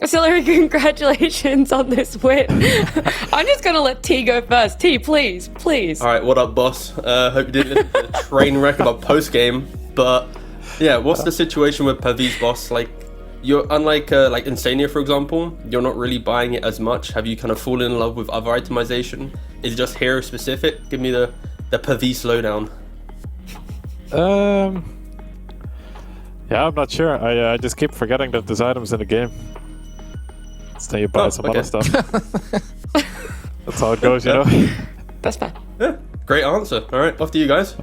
Seleri, congratulations on this win. I'm just gonna let T go first. T, please. All right, what up, boss? Hope you didn't listen to the train wreck of our post game. But yeah, what's the situation with Pavis, boss? Like, you're unlike like Insania, for example. You're not really buying it as much. Have you kind of fallen in love with other itemization? Is it just hero specific? Give me the Pavis lowdown. Yeah, I'm not sure. I just keep forgetting that there's items in the game. So then you buy some other stuff. That's how it goes, you know? That's fair. Yeah, great answer. All right, off to you guys.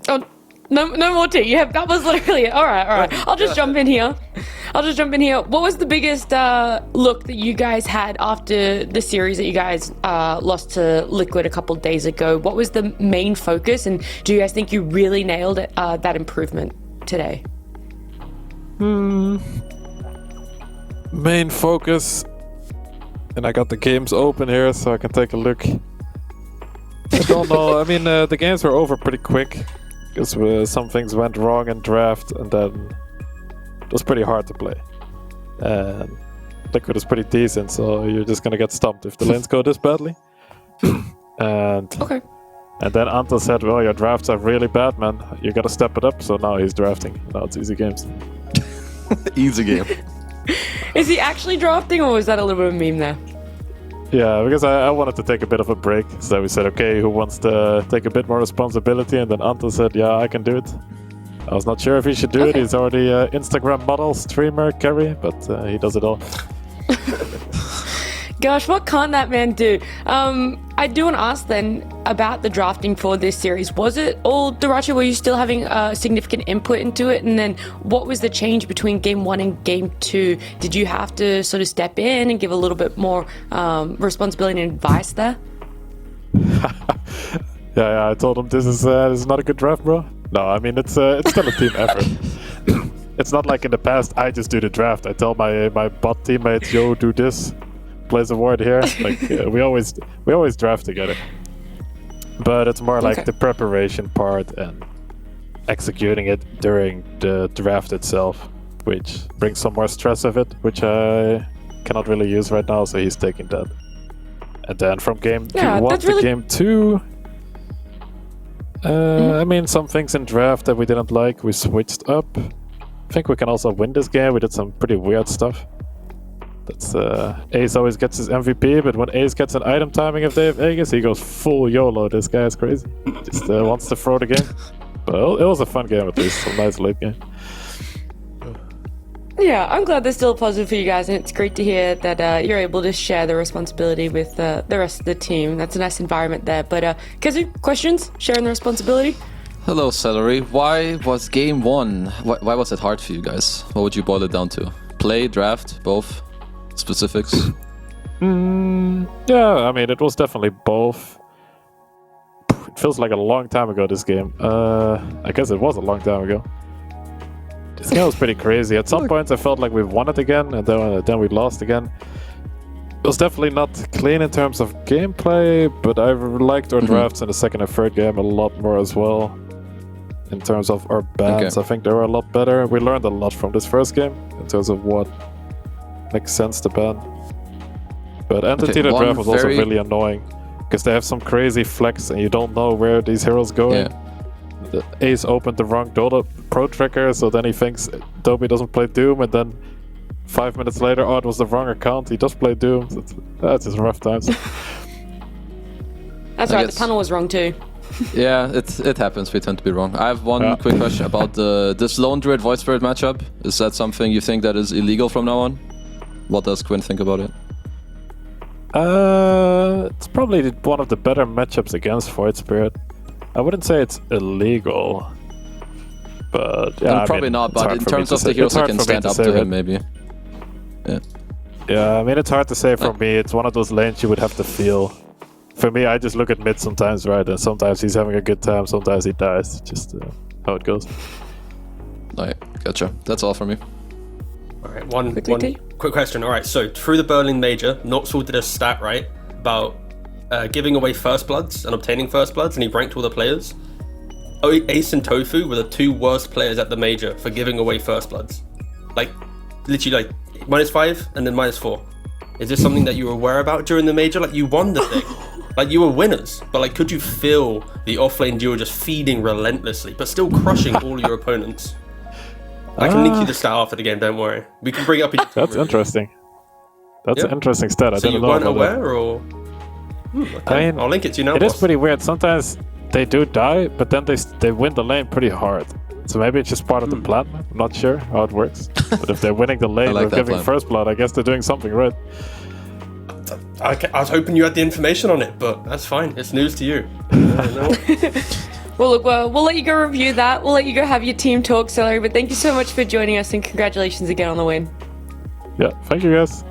Oh, no more T. Yeah, that was literally it. All right. I'll just jump in here. What was the biggest look that you guys had after the series that you guys lost to Liquid a couple days ago? What was the main focus, and do you guys think you really nailed it, that improvement today? Main focus, and I got the games open here so I can take a look. I don't know. I mean, the games were over pretty quick because some things went wrong in draft, and then it was pretty hard to play. And Liquid is pretty decent, so you're just gonna get stumped if the lanes go this badly. And then Anto said, "Well, your drafts are really bad, man. You gotta step it up." So now he's drafting. Now it's easy games. Easy game. Is he actually drafting, or was that a little bit of a meme there? Yeah, because I wanted to take a bit of a break. So we said, okay, who wants to take a bit more responsibility? And then Anto said, yeah, I can do it. I was not sure if he should do it. He's already an Instagram model, streamer, carry, but he does it all. Gosh, what can't that man do? I do want to ask then about the drafting for this series. Was it all Diracha? Were you still having significant input into it? And then what was the change between game 1 and game 2? Did you have to sort of step in and give a little bit more responsibility and advice there? Yeah, I told him this is not a good draft, bro. No, I mean, it's still a team effort. It's not like in the past, I just do the draft. I tell my bot teammates, yo, do this. Plays a ward here. Like we always draft together, but it's more like the preparation part and executing it during the draft itself, which brings some more stress of it, which I cannot really use right now. So he's taking that, and then from game 1 to game 2, I mean, some things in draft that we didn't like, we switched up. I think we can also win this game. We did some pretty weird stuff. That's Ace always gets his MVP, but when Ace gets an item timing if they have Aegis, he goes full YOLO. This guy is crazy. Just wants to throw the game. But it was a fun game at least, a nice late game. Yeah, I'm glad there's still a positive for you guys, and it's great to hear that you're able to share the responsibility with the rest of the team. That's a nice environment there. But Kazu, questions? Sharing the responsibility? Hello, Seleri. Why was game 1? Why was it hard for you guys? What would you boil it down to? Play, draft, both? Specifics? Yeah, I mean, it was definitely both. It feels like a long time ago, this game. I guess it was a long time ago. This game was pretty crazy. At some points, I felt like we won it again, and then we lost again. It was definitely not clean in terms of gameplay, but I liked our drafts in the second and third game a lot more as well. In terms of our bans, I think they were a lot better. We learned a lot from this first game in terms of what makes sense to ban. But Entity the draft was also really annoying because they have some crazy flex and you don't know where these heroes go. The Ace opened the wrong Dota Pro tracker, so then he thinks Dobby doesn't play Doom, and then 5 minutes later, oh, it was the wrong account, he just played Doom. That's just rough times. That's right, the tunnel was wrong too. Yeah, it happens, we tend to be wrong. I have one quick question about this Lone Druid Void Spirit matchup. Is that something you think that is illegal from now on? What does Quinn think about it? It's probably one of the better matchups against Void Spirit. I wouldn't say it's illegal, but yeah, probably not. But in terms of the heroes that can stand up to him, maybe. Yeah, I mean, it's hard to say for me. It's one of those lanes you would have to feel. For me, I just look at mid sometimes, right? And sometimes he's having a good time, sometimes he dies. Just how it goes. Alright, gotcha. That's all for me. Alright, one quick question. Alright, so through the Berlin Major, Noxel did a stat, right? About giving away First Bloods and obtaining First Bloods, and he ranked all the players. Ace and Tofu were the 2 worst players at the Major for giving away First Bloods. Like, literally, like, -5 and then -4. Is this something that you were aware about during the major? Like, you won the thing. Like, you were winners. But, like, could you feel the offlane duo just feeding relentlessly, but still crushing all your opponents? I can link you the stat after the game, don't worry. We can bring it up in your team That's review. interesting. That's Yeah. an interesting stat. I So didn't you know weren't about that. aware, or? Okay. I mean, I'll link it to you now, It is boss. pretty weird. Sometimes they do die, but then they win the lane pretty hard. So maybe it's just part of the plan. I'm not sure how it works. But if they're winning the lane like with that giving plan. first blood, I guess they're doing something right. I was hoping you had the information on it, but that's fine. It's news to you. Well, look, we'll let you go review that. We'll let you go have your team talk, Seleri. But thank you so much for joining us, and congratulations again on the win. Yeah, thank you guys.